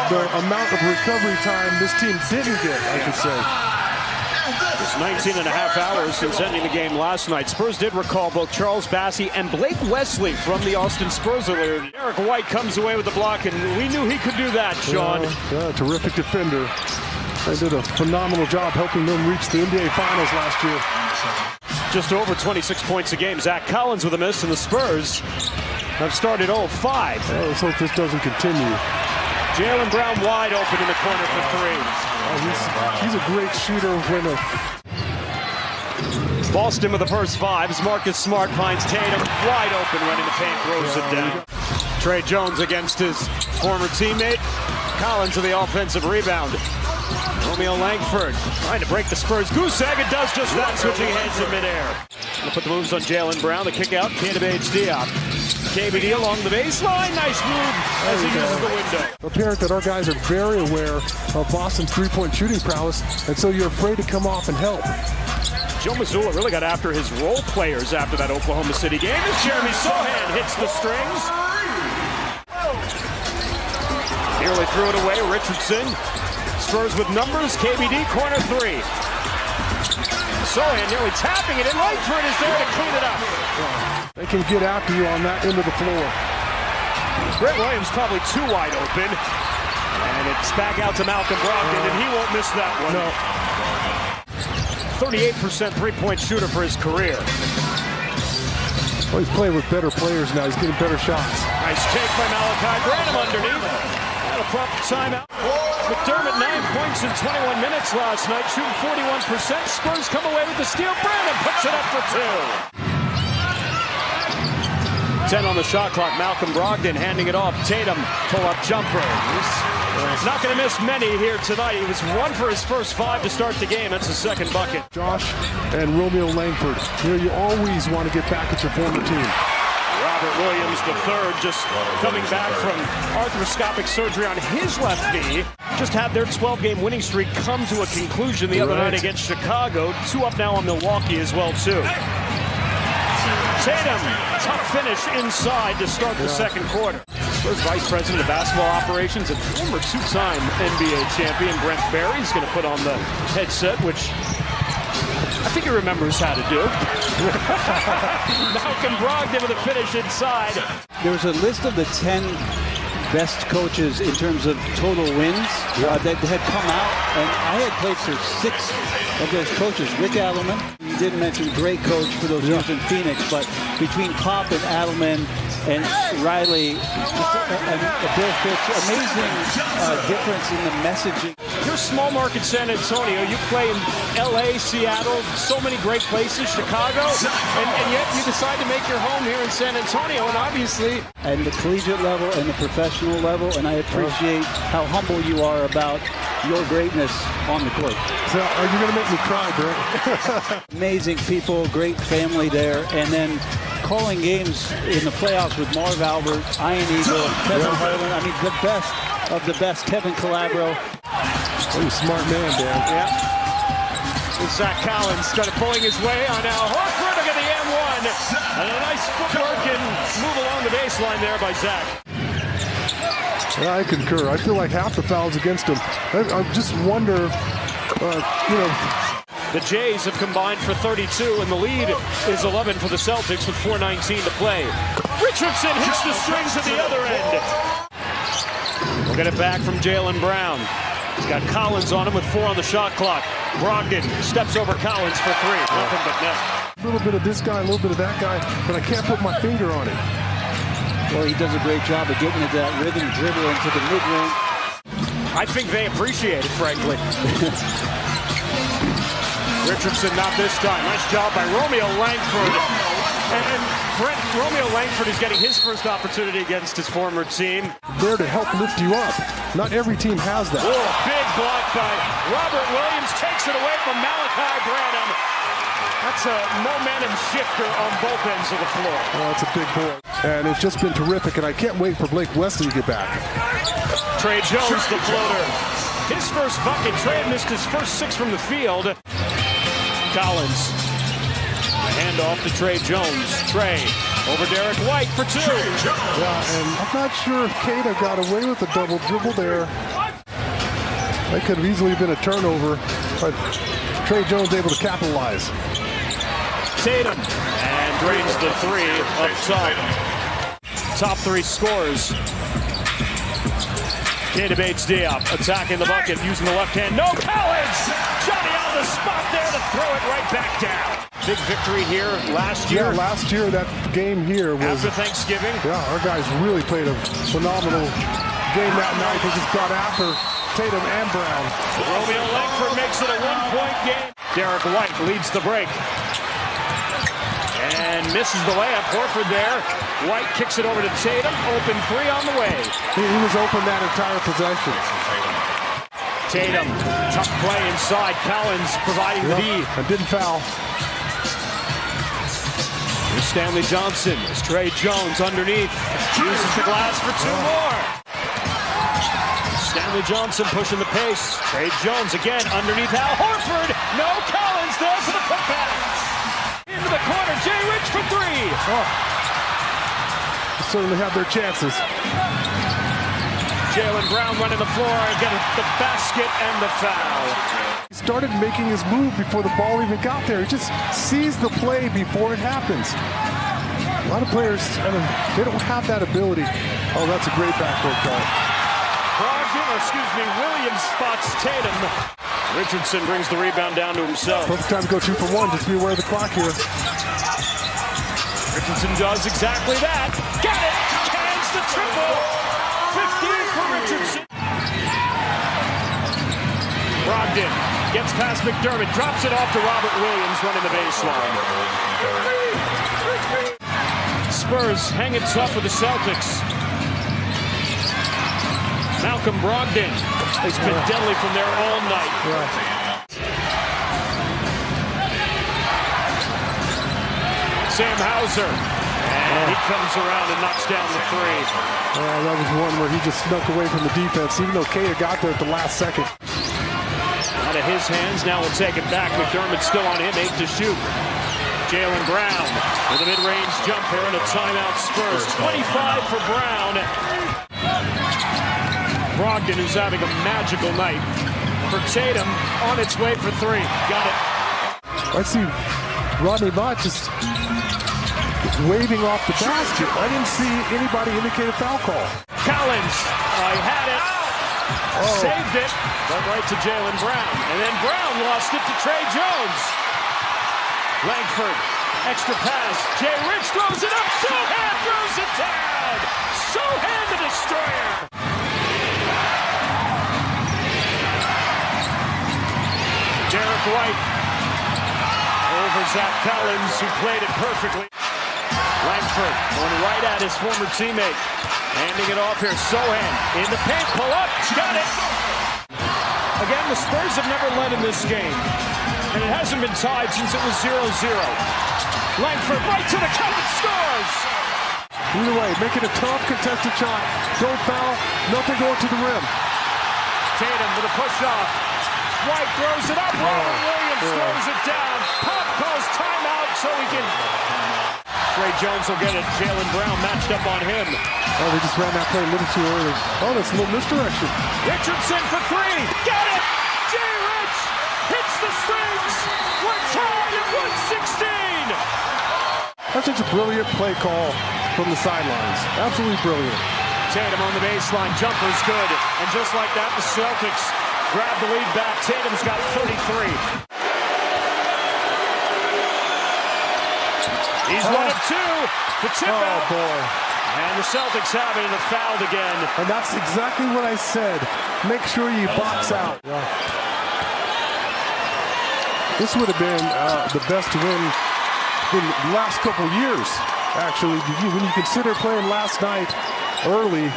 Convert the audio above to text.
the amount of recovery time this team didn't get, I should say. It's 19 and a half hours since ending the game last night. Spurs did recall both Charles Bassey and Blake Wesley from the Austin Spurs earlier. Eric White comes away with the block, and we knew he could do that, Sean. Terrific defender. They did a phenomenal job helping them reach the NBA Finals last year. Just over 26 points a game. Zach Collins with a miss, and the Spurs have started 0-5. Let's hope this doesn't continue. Jaylen Brown wide open in the corner for three. He's a great shooter. Boston with the first five as Marcus Smart finds Tatum wide open, running the paint, throws it down. Trey Jones against his former teammate. Collins with the offensive rebound. Romeo Langford trying to break the Spurs goose egg, and does just that, switching hands in midair. Gonna put the moves on Jaylen Brown. The kick out, Cantabage Diop. KBD along the baseline. Nice move as he uses the window. Apparent that our guys are very aware of Boston's three-point shooting prowess, and so you're afraid to come off and help. Joe Mazzulla really got after his role players after that Oklahoma City game as Jeremy Sohan hits the strings. Nearly threw it away. Richardson. Spurs with numbers. KBD corner three. Sohan nearly tapping it, and Langford is there to clean it up. They can get after you on that end of the floor. Brett Williams probably too wide open. And it's back out to Malcolm Brogdon, and he won't miss that one. No. 38% three-point shooter for his career. Well, he's playing with better players now. He's getting better shots. Nice take by Malachi Branham underneath. That'll prompt the timeout. McDermott 9 points in 21 minutes last night, shooting 41%. Spurs come away with the steal. Branham puts it up for two. 10 on the shot clock. Malcolm Brogdon handing it off. Tatum, pull-up jumper. He's not going to miss many here tonight. He was one for his first five to start the game. That's his second bucket. Josh and Romeo Langford. You always want to get back at your former team. Robert Williams III, just coming back from arthroscopic surgery on his left knee. Just had their 12-game winning streak come to a conclusion the other night against Chicago. 2 up now on Milwaukee as well, too. Tatum, tough finish inside to start the second quarter. Spurs Vice President of Basketball Operations and former two-time NBA champion Brent Barry is going to put on the headset, which I think he remembers how to do. Malcolm Brogdon with a finish inside. There's a list of the 10 best coaches in terms of total wins that had come out, and I had played for 6 of those coaches. Rick Adelman, you didn't mention, great coach for those years in Phoenix, but between Pop and Adelman and Riley, Bill Fitch, amazing difference in the messaging. You're small market San Antonio. You play in LA, Seattle, so many great places, Chicago, and yet you decide to make your home here in San Antonio, and obviously... And the collegiate level and the professional level, and I appreciate how humble you are about your greatness on the court. So, are you going to make me cry, Brent? Amazing people, great family there, and then calling games in the playoffs with Marv Albert, Ian Eagle, Kevin Harlan. I mean, the best of the best. Kevin Calabro. Oh, you're a smart man, Dan. Yeah. Zach Collins started pulling his way on Al Horford. Look at the M1. And a nice footwork and move along the baseline there by Zach. Yeah, I concur. I feel like half the fouls against him. I just wonder, The Jays have combined for 32, and the lead is 11 for the Celtics with 4:19 to play. Richardson hits the strings at the other end. We'll get it back from Jaylen Brown. He's got Collins on him with 4 on the shot clock. Brogdon steps over Collins for 3. Nothing but net. A little bit of this guy, a little bit of that guy, but I can't put my finger on it. Well, he does a great job of getting into that rhythm dribble into the mid-range. I think they appreciate it, frankly. Richardson not this time. Nice job by Romeo Langford. And Romeo Langford is getting his first opportunity against his former team. There to help lift you up. Not every team has that. Oh, big block by Robert Williams. Takes it away from Malachi Branham. That's a momentum shifter on both ends of the floor. Oh, that's a big boy. And it's just been terrific, and I can't wait for Blake Wesley to get back. Trey Jones, the floater. His first bucket. Trey had missed his first 6 from the field. Collins. Hand off to Trey Jones. Trey Over Derek White for 2. Yeah, and I'm not sure if Cada got away with the double dribble there. That could have easily been a turnover, but Trey Jones able to capitalize. Tatum, and drains the 3 up top. Top 3 scores. Keita Bates-Diop attacking the bucket, using the left hand. No, Collins! Johnny on the spot there to throw it right back down. Big victory here last year. Yeah, last year that game here was... After Thanksgiving. Yeah, our guys really played a phenomenal game that night. They just got after Tatum and Brown. Romeo Langford makes it a 1-point game. Derek White leads the break. And misses the layup. Horford there. White kicks it over to Tatum. Open 3 on the way. He was open that entire possession. Tatum, tough play inside. Collins providing the D. And didn't foul. Here's Stanley Johnson. As Trey Jones underneath. Uses the glass for 2 more. Stanley Johnson pushing the pace. Trey Jones again underneath Al Horford. No, Collins there for the putback. Into the corner, Jay Rich for 3. Oh. They certainly have their chances. Jaylen Brown running the floor and getting the basket and the foul. He started making his move before the ball even got there. He just sees the play before it happens. A lot of players, they don't have that ability. Oh, that's a great backcourt call. Williams spots Tatum. Richardson brings the rebound down to himself. Perfect time to go 2 for 1. Just be aware of the clock here. Richardson does exactly that. Got it! Cans the triple! 15 for Richardson. Brogdon gets past McDermott, drops it off to Robert Williams running the baseline. Spurs hanging tough with the Celtics. Malcolm Brogdon has been deadly from there all night. Sam Hauser, and he comes around and knocks down the 3. That was one where he just snuck away from the defense, even though Keita got there at the last second. Out of his hands, now we'll take it back. McDermott still on him, 8 to shoot. Jaylen Brown with a mid-range jumper and a timeout Spurs. 25 for Brown. Brogdon is having a magical night. For Tatum, on its way for 3. Got it. I see Rodney Mott just waving off the basket. I didn't see anybody indicate a foul call. Collins, I had it. Saved it, but right to Jaylen Brown. And then Brown lost it to Trey Jones. Langford, extra pass. Jay Rich throws it up. Sohan throws it down. Sohan the destroyer. Derek White over Zach Collins, who played it perfectly. Langford going right at his former teammate. Handing it off here. Sohan in the paint. Pull up. Got it. Again, the Spurs have never led in this game. And it hasn't been tied since it was 0-0. Langford right to the cup and scores. Either way, make it a tough contested shot. Don't foul. Nothing going to the rim. Tatum with a push off. White throws it up. Robert Williams throws it down. Pop calls timeout so he can... Trey Jones will get it. Jaylen Brown matched up on him. Oh, they just ran that play a little too early. Oh, that's a little misdirection. Richardson for 3. Got it! Jay Rich hits the strings. We're tied at 116. That's just a brilliant play call from the sidelines. Absolutely brilliant. Tatum on the baseline. Jumper's good. And just like that, the Celtics grab the lead back. Tatum's got 33. He's 1 of 2. The tip out. Boy. And the Celtics have it and have fouled again. And that's exactly what I said. Make sure you box out. This would have been the best win in the last couple years, actually. When you consider playing last night early,